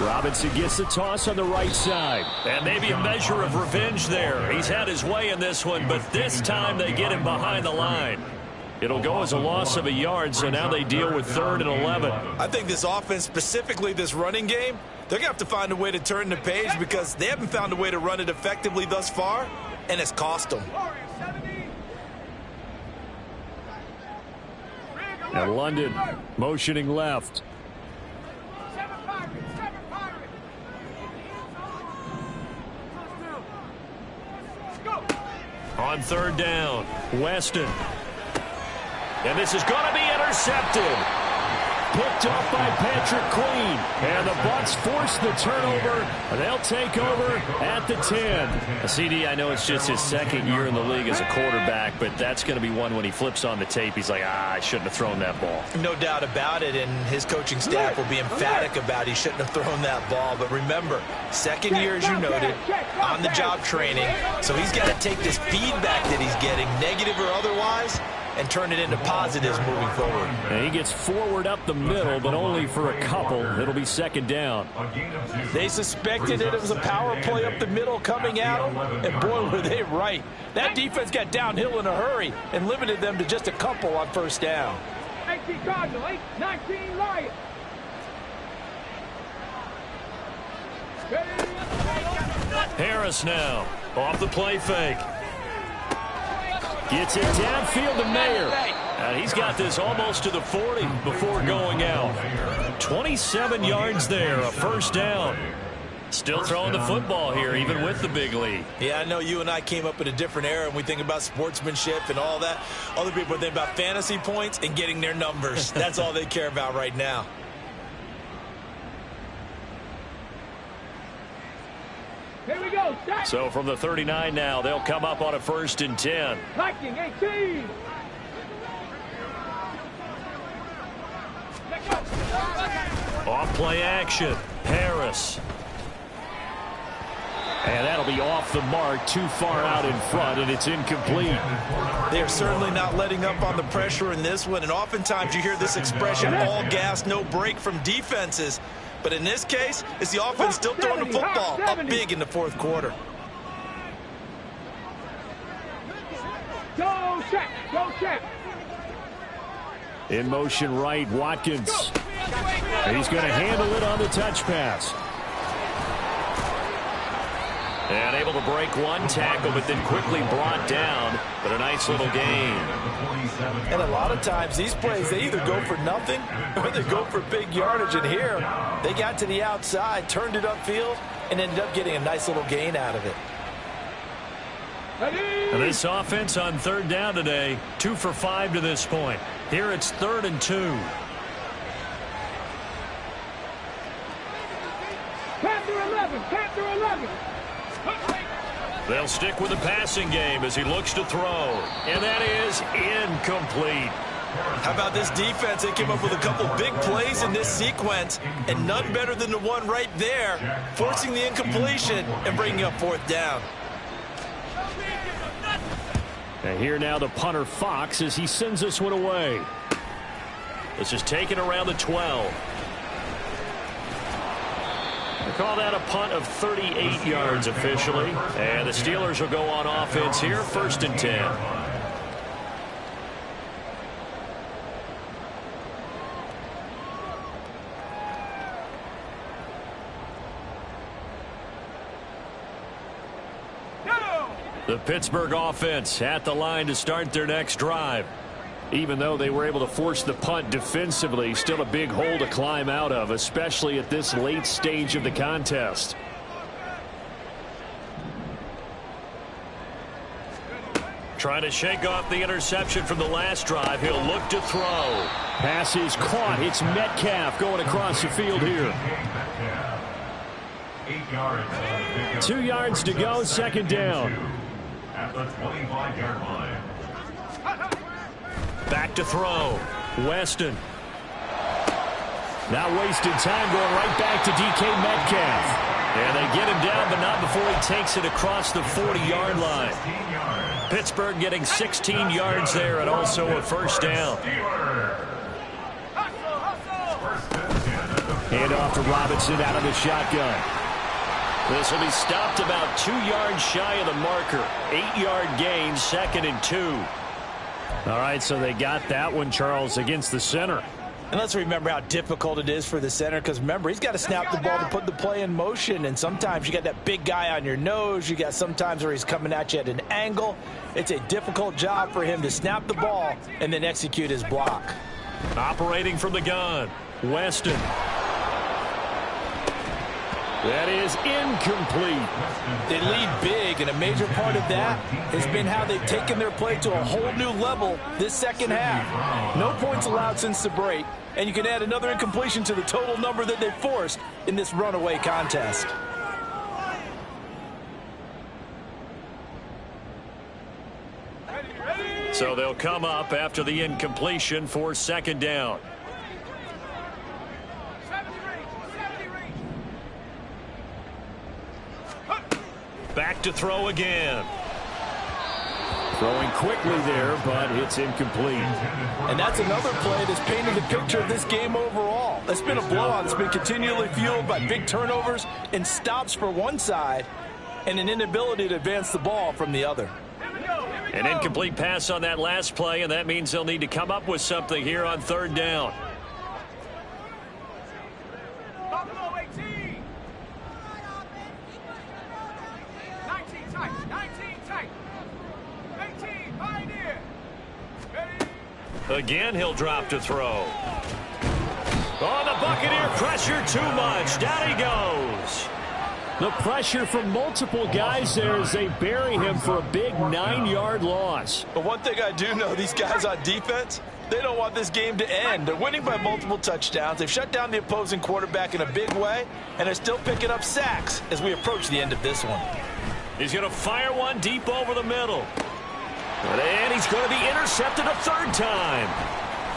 Speaker 1: Robinson gets the toss on the right side. And maybe a measure of revenge there. He's had his way in this one, but this time they get him behind the line. It'll go as a loss of a yard, so now they deal with 3rd and 11.
Speaker 3: I think this offense, specifically this running game, they're going to have to find a way to turn the page because they haven't found a way to run it effectively thus far, and it's cost them.
Speaker 1: And London motioning left. On 3rd down, Weston. And this is going to be intercepted. Picked off by Patrick Queen. And the Bucs force the turnover. They'll take over at the 10. CD, I know it's just his 2nd year in the league as a quarterback, but that's going to be one when he flips on the tape. He's like, I shouldn't have thrown that ball.
Speaker 3: No doubt about it, and his coaching staff will be emphatic about he shouldn't have thrown that ball. But remember, 2nd year, as you noted, on-the-job training. So he's got to take this feedback that he's getting, negative or otherwise, and turn it into positives moving forward.
Speaker 1: And he gets forward up the middle, but only for a couple. It'll be second down.
Speaker 3: They suspected it was a power play up the middle coming at them, and boy, were they right. That defense got downhill in a hurry and limited them to just a couple on first down.
Speaker 4: 18 Cardinal, 19 Lions.
Speaker 1: Harris now off the play fake. Gets it downfield to Mayer. And he's got this almost to the 40 before going out. 27 yards there, a first down. Still throwing the football here, even with the big lead.
Speaker 3: Yeah, I know you and I came up in a different era, and we think about sportsmanship and all that. Other people think about fantasy points and getting their numbers. That's all they care about right now.
Speaker 4: Here we go. Start.
Speaker 1: So from the 39 now, they'll come up on a 1st and 10.
Speaker 4: Viking 18.
Speaker 1: Off play action. Harris. And that'll be off the mark, too far out in front, and it's incomplete.
Speaker 3: They are certainly not letting up on the pressure in this one, and oftentimes you hear this expression, all gas, no break from defenses. But in this case, it's the offense still throwing the football up big in the fourth quarter.
Speaker 4: Go check. Go check.
Speaker 1: In motion right, Watkins. And he's going to handle it on the touch pass. And able to break one tackle, but then quickly brought down. But a nice little gain.
Speaker 3: And a lot of times these plays, they either go for nothing or they go for big yardage. And here, they got to the outside, turned it upfield, and ended up getting a nice little gain out of it.
Speaker 1: And this offense on 3rd down today, 2 for 5 to this point. Here it's 3rd and 2.
Speaker 4: Panther 11. Panther 11.
Speaker 1: They'll stick with the passing game as he looks to throw. And that is incomplete.
Speaker 3: How about this defense? They came up with a couple big plays in this sequence, and none better than the one right there, forcing the incompletion and bringing up 4th down.
Speaker 1: And here now the punter Fox as he sends this one away. This is taken around the 12. They call that a punt of 38 yards officially. And the Steelers will go on offense here, 1st and 10. The Pittsburgh offense at the line to start their next drive. Even though they were able to force the punt defensively, still a big hole to climb out of, especially at this late stage of the contest. Trying to shake off the interception from the last drive. He'll look to throw. Pass is caught. It's Metcalf going across the field here.
Speaker 2: 8 yards.
Speaker 1: 2 yards to go, 2nd down.
Speaker 2: At the 25-yard line.
Speaker 1: Back to throw. Weston. Not wasting time, going right back to DK Metcalf. And they get him down, but not before he takes it across the 40-yard line. Pittsburgh getting 16 yards there and also a 1st down. Hand off to Robinson out of the shotgun. This will be stopped about 2 yards shy of the marker. 8-yard gain, 2nd and 2. All right, so they got that one, Charles, against the center.
Speaker 3: And let's remember how difficult it is for the center, because remember, he's got to snap the ball to put the play in motion, and sometimes you got that big guy on your nose. You got sometimes where he's coming at you at an angle. It's a difficult job for him to snap the ball and then execute his block.
Speaker 1: Operating from the gun, Weston. That is incomplete.
Speaker 3: They lead big, and a major part of that has been how they've taken their play to a whole new level this second half. No points allowed since the break, and you can add another incompletion to the total number that they've forced in this runaway contest.
Speaker 1: So they'll come up after the incompletion for 2nd down. Back to throw again. Throwing quickly there, but it's incomplete.
Speaker 3: And that's another play that's painted the picture of this game overall. It's been a blowout. It's been continually fueled by big turnovers and stops for one side and an inability to advance the ball from the other.
Speaker 1: An incomplete pass on that last play, and that means they'll need to come up with something here on third down.
Speaker 4: Buffalo 18. 19 tight. 19 tight. 18 Pioneer. Ready?
Speaker 1: Again, he'll drop to throw. Oh, the Buccaneer pressure too much. Down he goes. The pressure from multiple guys there as they bury him for a big 9-yard loss.
Speaker 3: But one thing I do know, these guys on defense, they don't want this game to end. They're winning by multiple touchdowns. They've shut down the opposing quarterback in a big way, and they're still picking up sacks as we approach the end of this one.
Speaker 1: He's going to fire one deep over the middle. And he's going to be intercepted a third time.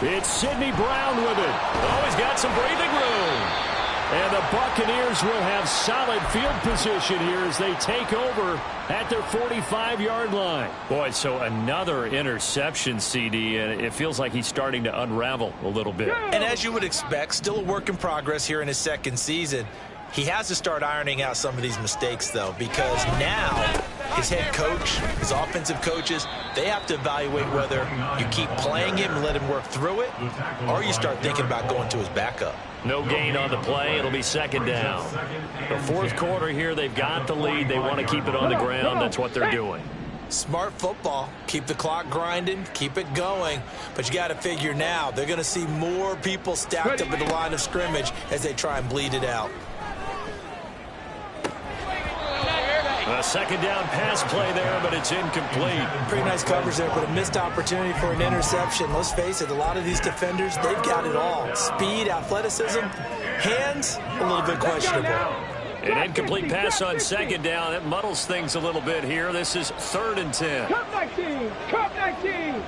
Speaker 1: It's Sidney Brown with it. Oh, he's got some breathing room. And the Buccaneers will have solid field position here as they take over at their 45-yard line. Boy, so another interception, CD, and it feels like he's starting to unravel a little bit.
Speaker 3: And as you would expect, still a work in progress here in his second season. He has to start ironing out some of these mistakes, though, because now his head coach, his offensive coaches, they have to evaluate whether you keep playing him and let him work through it, or you start thinking about going to his backup.
Speaker 1: No gain on the play. It'll be second down. The fourth quarter here, they've got the lead. They want to keep it on the ground. That's what they're doing.
Speaker 3: Smart football. Keep the clock grinding. Keep it going. But you got to figure now, they're going to see more people stacked up at the line of scrimmage as they try and bleed it out.
Speaker 1: A second down pass play there, but it's incomplete.
Speaker 3: Pretty nice coverage there, but a missed opportunity for an interception. Let's face it, a lot of these defenders, they've got it all. Speed, athleticism, hands, a little bit questionable.
Speaker 1: An incomplete pass on second down. That muddles things a little bit here. This is 3rd and 10.
Speaker 4: Cup 19. Cup 19.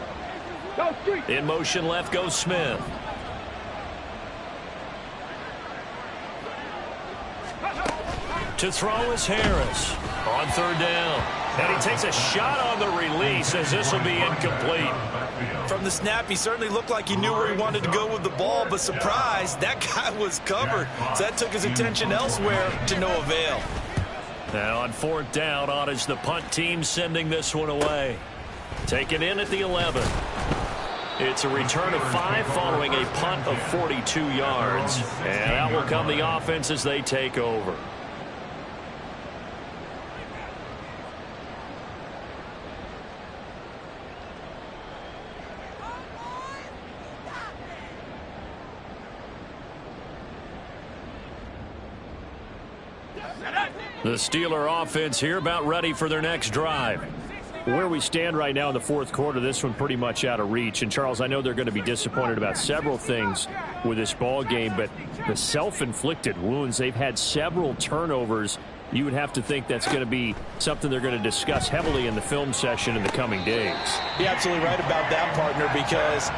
Speaker 4: Go street.
Speaker 1: In motion left goes Smith. To throw is Harris on 3rd down. And he takes a shot on the release as this will be incomplete.
Speaker 3: From the snap, he certainly looked like he knew where he wanted to go with the ball, but surprise, that guy was covered. So that took his attention elsewhere to no avail.
Speaker 1: Now on 4th down, on is the punt team sending this one away. Taken in at the 11. It's a return of 5 following a punt of 42 yards. And out will come the offense as they take over. The Steeler offense here about ready for their next drive. Where we stand right now in the fourth quarter, this one pretty much out of reach. And, Charles, I know they're going to be disappointed about several things with this ball game, but the self-inflicted wounds, they've had several turnovers. You would have to think that's going to be something they're going to discuss heavily in the film session in the coming days.
Speaker 3: You're absolutely right about that, partner, because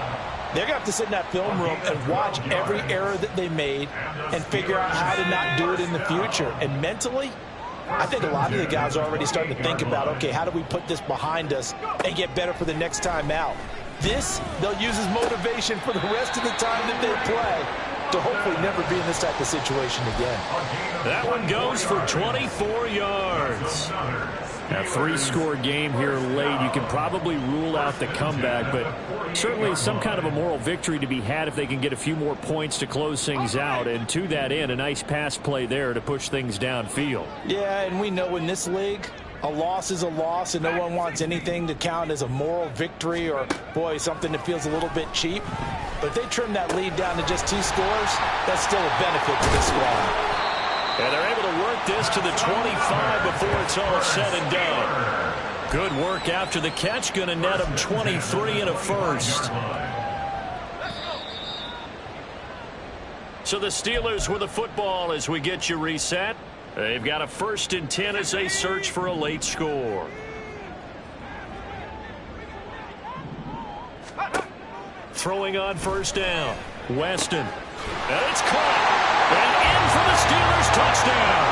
Speaker 3: they're going to have to sit in that film room and watch every error that they made and figure out how to not do it in the future. And mentally, I think a lot of the guys are already starting to think about, okay, how do we put this behind us and get better for the next time out? This, they'll use as motivation for the rest of the time that they play to hopefully never be in this type of situation again.
Speaker 1: That one goes for 24 yards. A 3-score game here late. You can probably rule out the comeback, but certainly some kind of a moral victory to be had if they can get a few more points to close things out. And to that end, a nice pass play there to push things downfield.
Speaker 3: Yeah, and we know in this league, a loss is a loss, and no one wants anything to count as a moral victory or, boy, something that feels a little bit cheap. But if they trim that lead down to just 2 scores, that's still a benefit to this squad.
Speaker 1: And they're able to work this to the 25 before it's all said and done. Good work after the catch. Going to net them 23 and a first. So the Steelers with the football as we get you reset. They've got a 1st and 10 as they search for a late score. Throwing on 1st down. Weston. And it's caught. And in for the Steelers touchdown.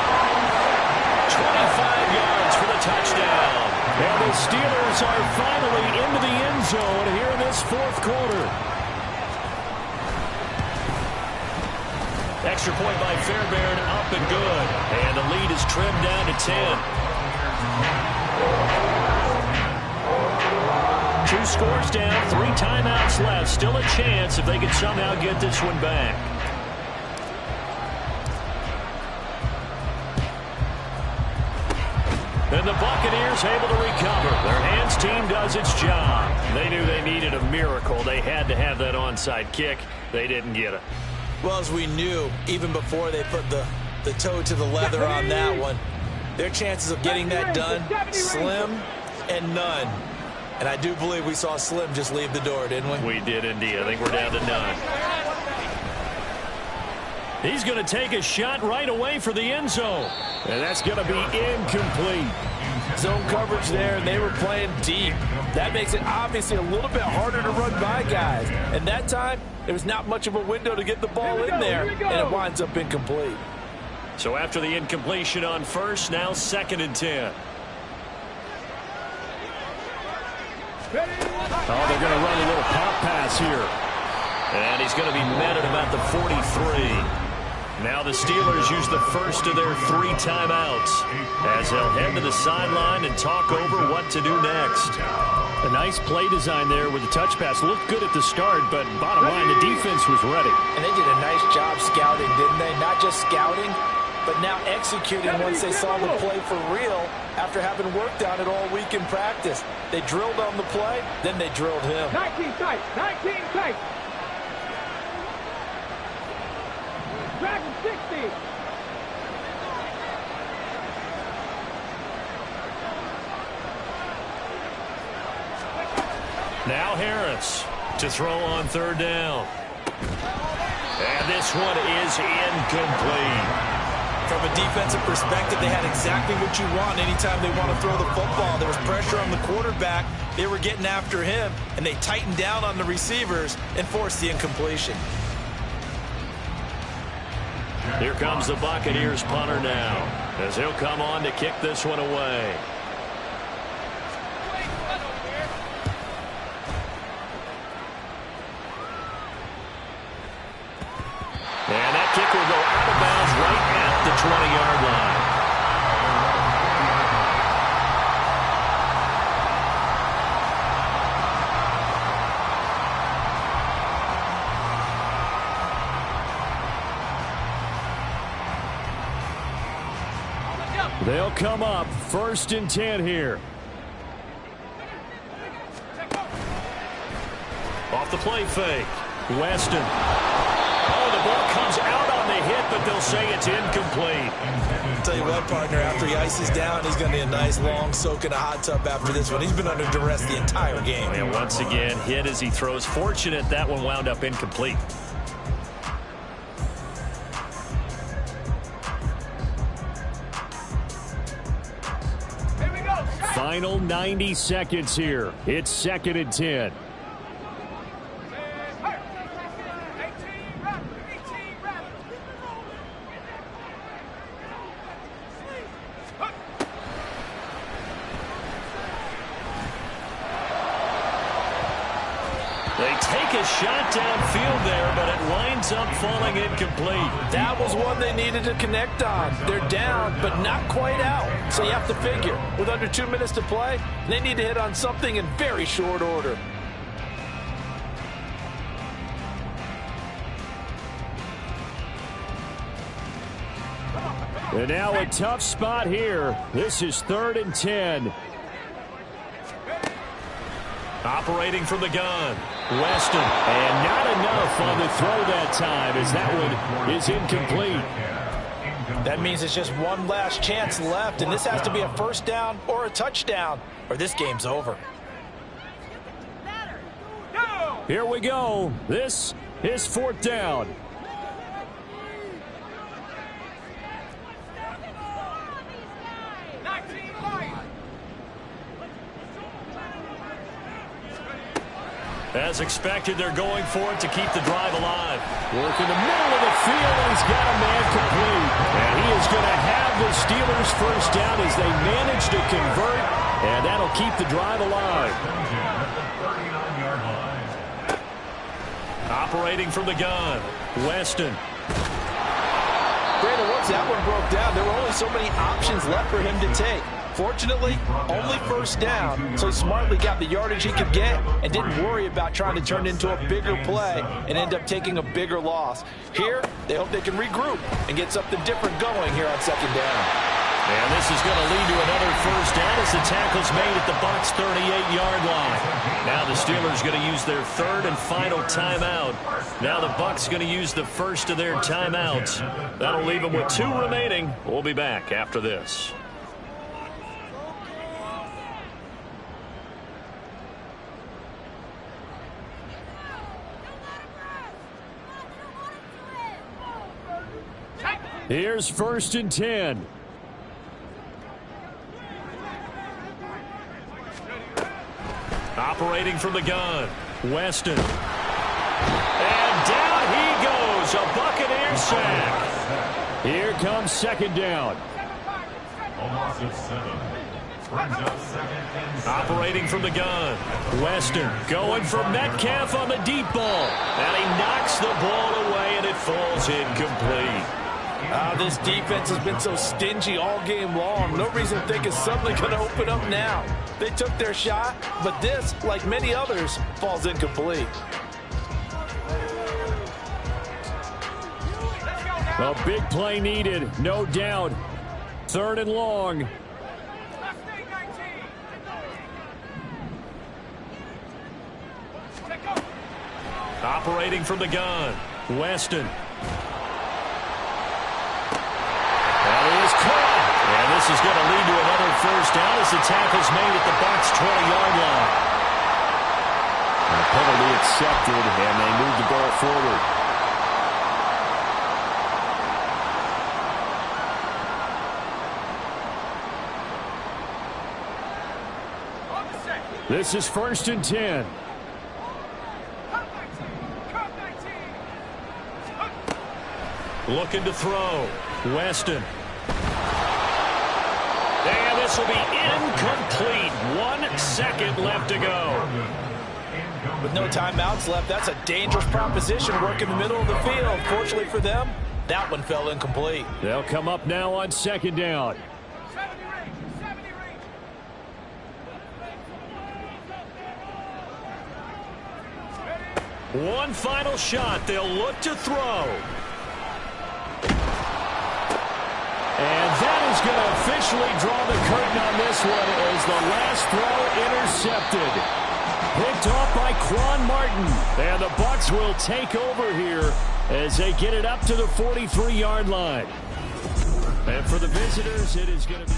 Speaker 1: 25 yards for the touchdown. And the Steelers are finally into the end zone here in this fourth quarter. Extra point by Fairbairn, up and good. And the lead is trimmed down to 10. 2 scores down, 3 timeouts left. Still a chance if they could somehow get this one back. And the Buccaneers able to recover. Their hands team does its job. They knew they needed a miracle. They had to have that onside kick. They didn't get it.
Speaker 3: Well, as we knew, even before they put the toe to the leather on that one, their chances of getting that done, slim and none. And I do believe we saw Slim just leave the door, didn't we?
Speaker 1: We did indeed. I think we're down to none. He's going to take a shot right away for the end zone. And that's going to be incomplete.
Speaker 3: Zone coverage there, and they were playing deep. That makes it obviously a little bit harder to run by guys. And that time, there was not much of a window to get the ball in there, and it winds up incomplete.
Speaker 1: So after the incompletion on first, now 2nd and 10. Oh, they're going to run a little pop pass here. And he's going to be met at about the 43. Now the Steelers use the first of their 3 timeouts as they'll head to the sideline and talk over what to do next. A nice play design there with the touch pass. Looked good at the start, but bottom line, the defense was ready.
Speaker 3: And they did a nice job scouting, didn't they? Not just scouting, but now executing once they saw the play for real after having worked on it all week in practice. They drilled on the play, then they drilled him.
Speaker 4: 19 tight, 19 tight. Dragon 60.
Speaker 1: Now Harris to throw on 3rd down. And this one is incomplete.
Speaker 3: From a defensive perspective, they had exactly what you want anytime they want to throw the football. There was pressure on the quarterback. They were getting after him, and they tightened down on the receivers and forced the incompletion.
Speaker 1: Here comes the Buccaneers punter now, as he'll come on to kick this one away. And that kick will go out of bounds right at the 20-yard line. They'll come up 1st and 10 here. Off the play fake. Weston. Oh, the ball comes out on the hit, but they'll say it's incomplete.
Speaker 3: I'll tell you what, partner, after he ices down, he's going to need a nice long soak in a hot tub after this one. He's been under duress the entire game.
Speaker 1: And once again, hit as he throws. Fortunate that one wound up incomplete. Final 90 seconds here. It's 2nd and 10. They take a shot downfield there, but it winds up falling incomplete.
Speaker 3: That was one they needed to connect on. They're down, but not quite out. So you have to figure, with under 2 minutes to play, they need to hit on something in very short order.
Speaker 1: And now a tough spot here. This is 3rd and 10. Operating from the gun. Weston. And not enough on the throw that time, as that one is incomplete.
Speaker 3: That means it's just one last chance left, and this has to be a 1st down or a touchdown, or this game's over.
Speaker 1: Here we go. This is 4th down. As expected, they're going for it to keep the drive alive. Work in the middle of the field, and he's got a man complete. And he is going to have the Steelers first down as they manage to convert, and that'll keep the drive alive. Operating from the gun, Weston.
Speaker 3: Brandon, once that one broke down, there were only so many options left for him to take. Fortunately, only first down, so he smartly got the yardage he could get and didn't worry about trying to turn into a bigger play and end up taking a bigger loss. Here, they hope they can regroup and get something different going here on second down.
Speaker 1: And this is going to lead to another first down as the tackle's made at the Bucs' 38-yard line. Now the Steelers going to use their third and final timeout. Now the Bucs going to use the first of their timeouts. That'll leave them with 2 remaining. We'll be back after this. Here's first and 10. Operating from the gun, Weston. And down he goes, a Buccaneer sack. Here comes second down.
Speaker 2: A loss of 7. Brings up second and 7.
Speaker 1: Operating from the gun, Weston going for Metcalf on the deep ball. And he knocks the ball away, and it falls incomplete.
Speaker 3: This defense has been so stingy all game long. No reason to think it's suddenly going to open up now. They took their shot, but this, like many others, falls incomplete.
Speaker 1: A big play needed, no doubt. Third and long. Operating from the gun, Weston. Caught. And this is going to lead to another first down as the tackle's made at the Bucs' 20-yard line. A penalty accepted, and they move the ball forward. This is first and 10. Looking to throw, Weston. And this will be incomplete. 1 second left to go.
Speaker 3: With no timeouts left, that's a dangerous proposition. Work in the middle of the field. Fortunately for them, that one fell incomplete.
Speaker 1: They'll come up now on second down.
Speaker 4: 70 range.
Speaker 1: One final shot. They'll look to throw. And that is going to officially draw the curtain on this one as the last throw intercepted. Picked off by Quan Martin. And the Bucs will take over here as they get it up to the 43-yard line. And for the visitors, it is going to be...